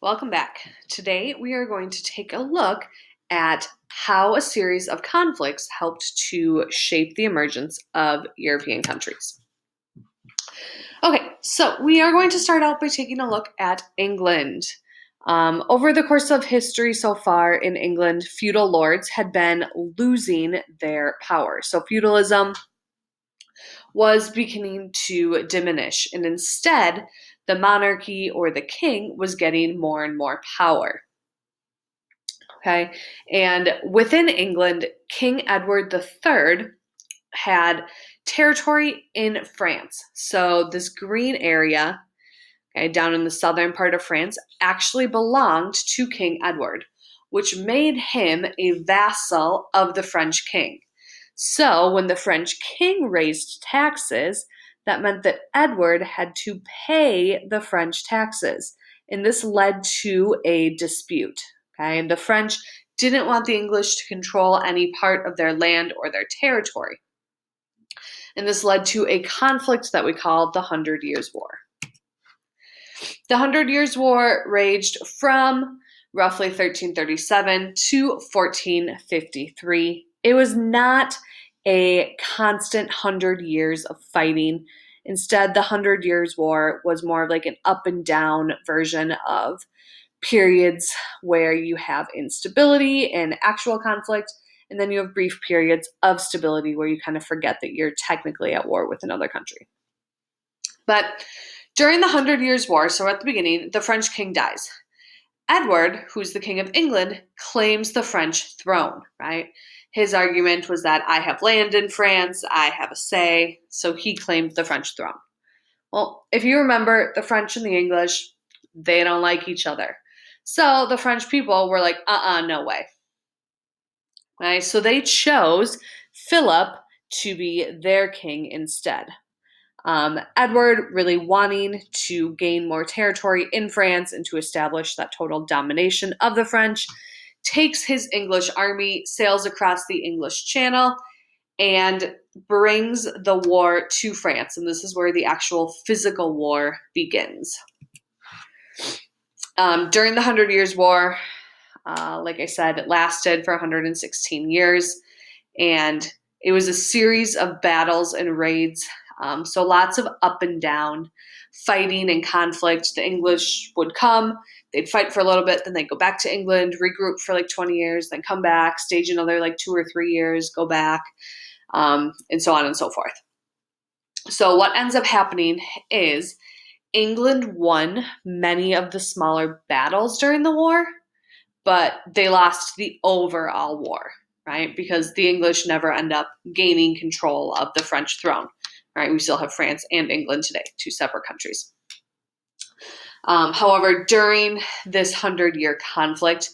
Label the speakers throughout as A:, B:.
A: Welcome back. Today we are going to take a look at how a series of conflicts helped to shape the emergence of European countries. Okay, so we are going to start out by taking a look at England. Over the course of history so far in England, feudal lords had been losing their power. So feudalism was beginning to diminish, and instead, the monarchy or the king was getting more and more power. Okay, and within England, King Edward III had territory in France. So this green area, okay, down in the southern part of France, actually belonged to King Edward, which made him a vassal of the French king. So when the French king raised taxes, that meant that Edward had to pay the French taxes. And this led to a dispute. Okay, and the French didn't want the English to control any part of their land or their territory. And this led to a conflict that we call the Hundred Years' War. The Hundred Years' War raged from roughly 1337 to 1453. It was not a constant 100 years of fighting. Instead, the Hundred Years' War was more of like an up and down version of periods where you have instability and actual conflict, and then you have brief periods of stability where you kind of forget that you're technically at war with another country. But during the Hundred Years' War, so at the beginning, the French king dies. Edward, who's the king of England, claims the French throne, right? His argument was that I have land in France, I have a say, so he claimed the French throne. Well, if you remember, the French and the English, they don't like each other. So the French people were like, no way. Right? So they chose Philip to be their king instead. Edward, really wanting to gain more territory in France and to establish that total domination of the French, takes his English army, sails across the English Channel, and brings the war to France. And this is where the actual physical war begins. During the Hundred Years' War, like I said, it lasted for 116 years, and it was a series of battles and raids. So lots of up and down fighting and conflict. The English would come, they'd fight for a little bit, then they'd go back to England, regroup for like 20 years, then come back, stage another like 2 or 3 years, go back, and so on and so forth. So what ends up happening is England won many of the smaller battles during the war, but they lost the overall war, right? Because the English never end up gaining control of the French throne, right? We still have France and England today, two separate countries. However, during this 100-year conflict,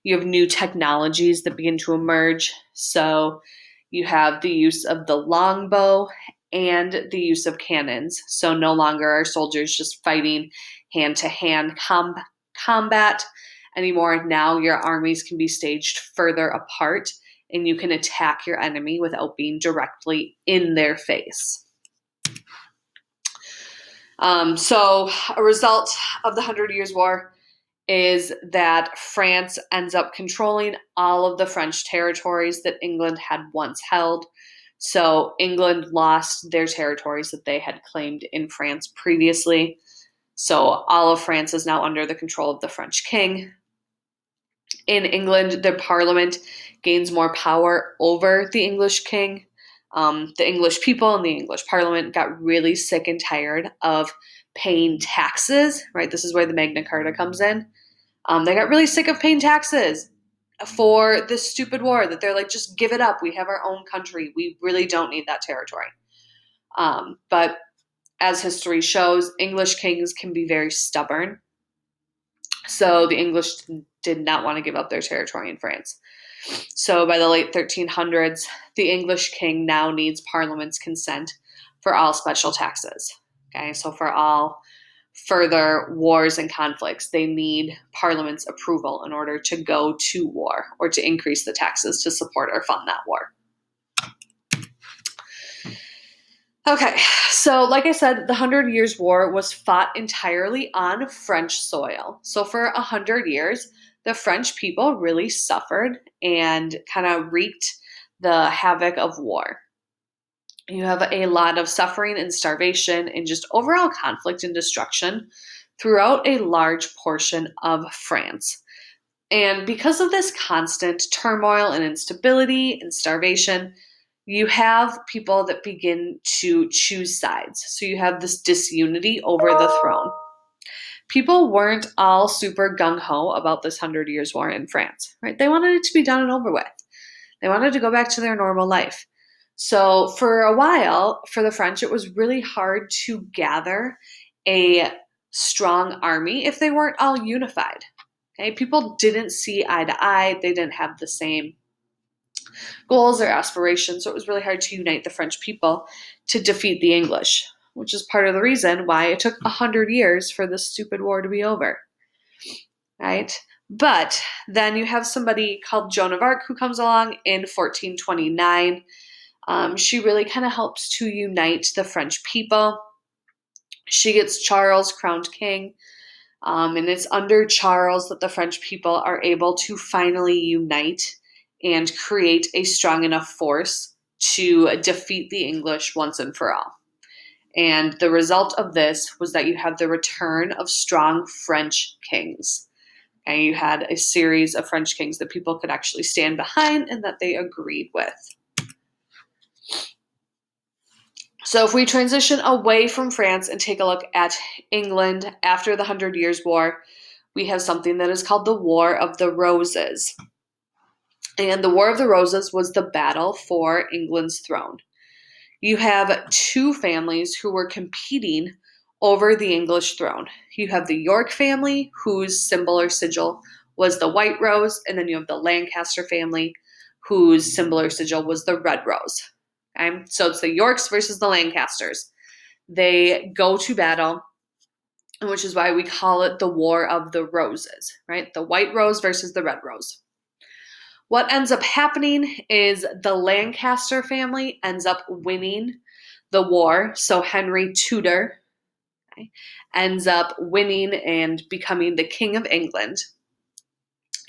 A: you have new technologies that begin to emerge. So you have the use of the longbow and the use of cannons. So no longer are soldiers just fighting hand-to-hand combat anymore. Now your armies can be staged further apart and you can attack your enemy without being directly in their face. So a result of the Hundred Years' War is that France ends up controlling all of the French territories that England had once held. So England lost their territories that they had claimed in France previously. So all of France is now under the control of the French king. In England, the parliament gains more power over the English king. The English people and the English parliament got really sick and tired of paying taxes, right? This is where the Magna Carta comes in. They got really sick of paying taxes for this stupid war that they're like, just give it up. We have our own country. We really don't need that territory. But as history shows, English kings can be very stubborn. So the English did not want to give up their territory in France. So by the late 1300s, the English king now needs Parliament's consent for all special taxes. Okay, so for all further wars and conflicts, they need Parliament's approval in order to go to war or to increase the taxes to support or fund that war. Okay, so like I said, the Hundred Years' War was fought entirely on French soil. So for 100 years, the French people really suffered and kind of wreaked the havoc of war. You have a lot of suffering and starvation and just overall conflict and destruction throughout a large portion of France. And because of this constant turmoil and instability and starvation, you have people that begin to choose sides. So you have this disunity over the throne. People weren't all super gung ho about this 100 Years' War in France, right? They wanted it to be done and over with. They wanted to go back to their normal life. So for a while, for the French, it was really hard to gather a strong army if they weren't all unified. Okay, people didn't see eye to eye. They didn't have the same goals or aspirations. So it was really hard to unite the French people to defeat the English, which is part of the reason why it took 100 years for this stupid war to be over. Right? But then you have somebody called Joan of Arc who comes along in 1429. She really kind of helps to unite the French people. She gets Charles crowned king. And it's under Charles that the French people are able to finally unite and create a strong enough force to defeat the English once and for all. And the result of this was that you have the return of strong French kings. And you had a series of French kings that people could actually stand behind and that they agreed with. So if we transition away from France and take a look at England after the 100 Years' War, we have something that is called the War of the Roses. And the War of the Roses was the battle for England's throne. You have two families who were competing over the English throne. You have the York family, whose symbol or sigil was the white rose, and then you have the Lancaster family, whose symbol or sigil was the red rose. Okay? So it's the Yorks versus the Lancasters. They go to battle, which is why we call it the War of the Roses, right? The white rose versus the red rose. What ends up happening is the Lancaster family ends up winning the war. So Henry Tudor, okay, ends up winning and becoming the King of England.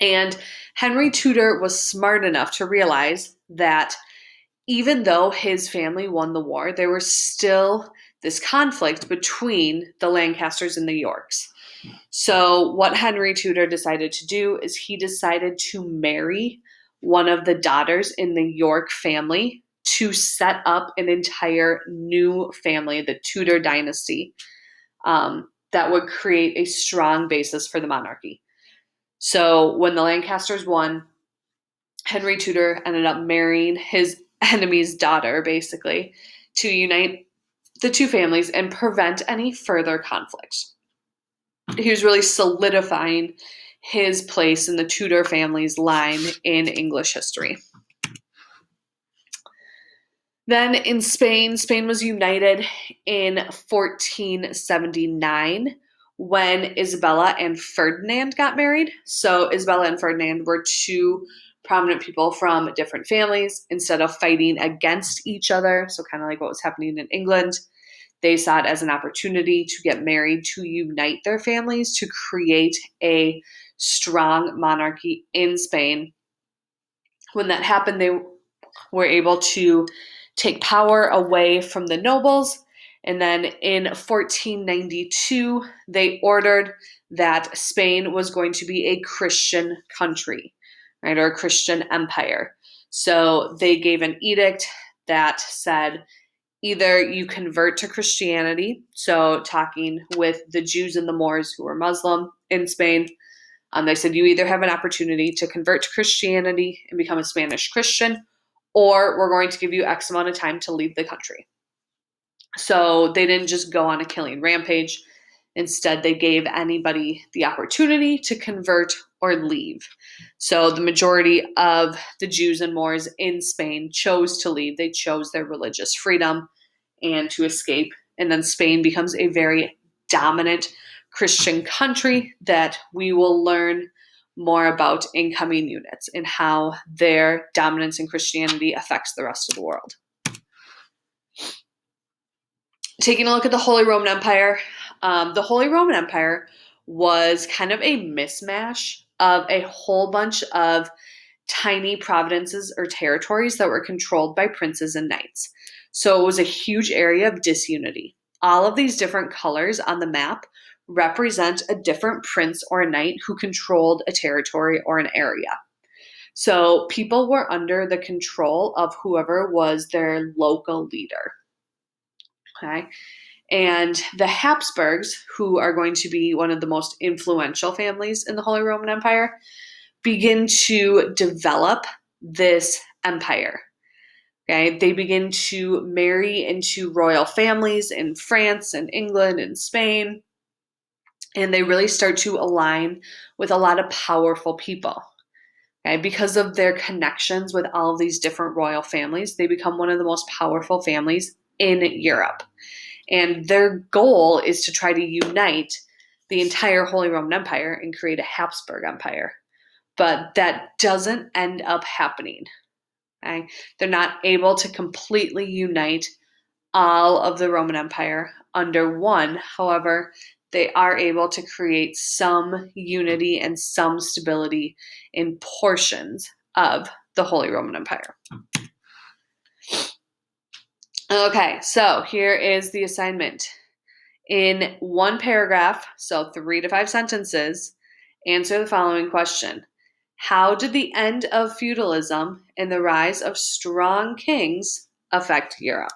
A: And Henry Tudor was smart enough to realize that even though his family won the war, there was still this conflict between the Lancasters and the Yorks. So what Henry Tudor decided to do is he decided to marry one of the daughters in the York family to set up an entire new family, the Tudor dynasty, that would create a strong basis for the monarchy. So when the Lancasters won, Henry Tudor ended up marrying his enemy's daughter, basically, to unite the two families and prevent any further conflict. He was really solidifying his place in the Tudor family's line in English history. Then in Spain, Spain was united in 1479 when Isabella and Ferdinand got married. So Isabella and Ferdinand were two prominent people from different families. Instead of fighting against each other, so kind of like what was happening in England, they saw it as an opportunity to get married, to unite their families, to create a strong monarchy in Spain. When that happened, they were able to take power away from the nobles. And then in 1492, they ordered that Spain was going to be a Christian country, right, or a Christian empire. So they gave an edict that said either you convert to Christianity, so talking with the Jews and the Moors who were Muslim in Spain, they said you either have an opportunity to convert to Christianity and become a Spanish Christian, or we're going to give you X amount of time to leave the country. So they didn't just go on a killing rampage. Instead, they gave anybody the opportunity to convert or leave. So the majority of the Jews and Moors in Spain chose to leave. They chose their religious freedom and to escape. And then Spain becomes a very dominant Christian country that we will learn more about in coming units and how their dominance in Christianity affects the rest of the world. Taking a look at the Holy Roman Empire, the Holy Roman Empire was kind of a mismatch of a whole bunch of tiny provinces or territories that were controlled by princes and knights. So it was a huge area of disunity. All of these different colors on the map represent a different prince or a knight who controlled a territory or an area. So people were under the control of whoever was their local leader. Okay. And the Habsburgs, who are going to be one of the most influential families in the Holy Roman Empire, begin to develop this empire. Okay, they begin to marry into royal families in France and England and Spain, and they really start to align with a lot of powerful people. Okay, because of their connections with all of these different royal families, they become one of the most powerful families in Europe. And their goal is to try to unite the entire Holy Roman Empire and create a Habsburg Empire. But that doesn't end up happening. Okay? They're not able to completely unite all of the Roman Empire under one. However, they are able to create some unity and some stability in portions of the Holy Roman Empire. Okay, so here is the assignment. In one paragraph, so 3 to 5 sentences, answer the following question. How did the end of feudalism and the rise of strong kings affect Europe?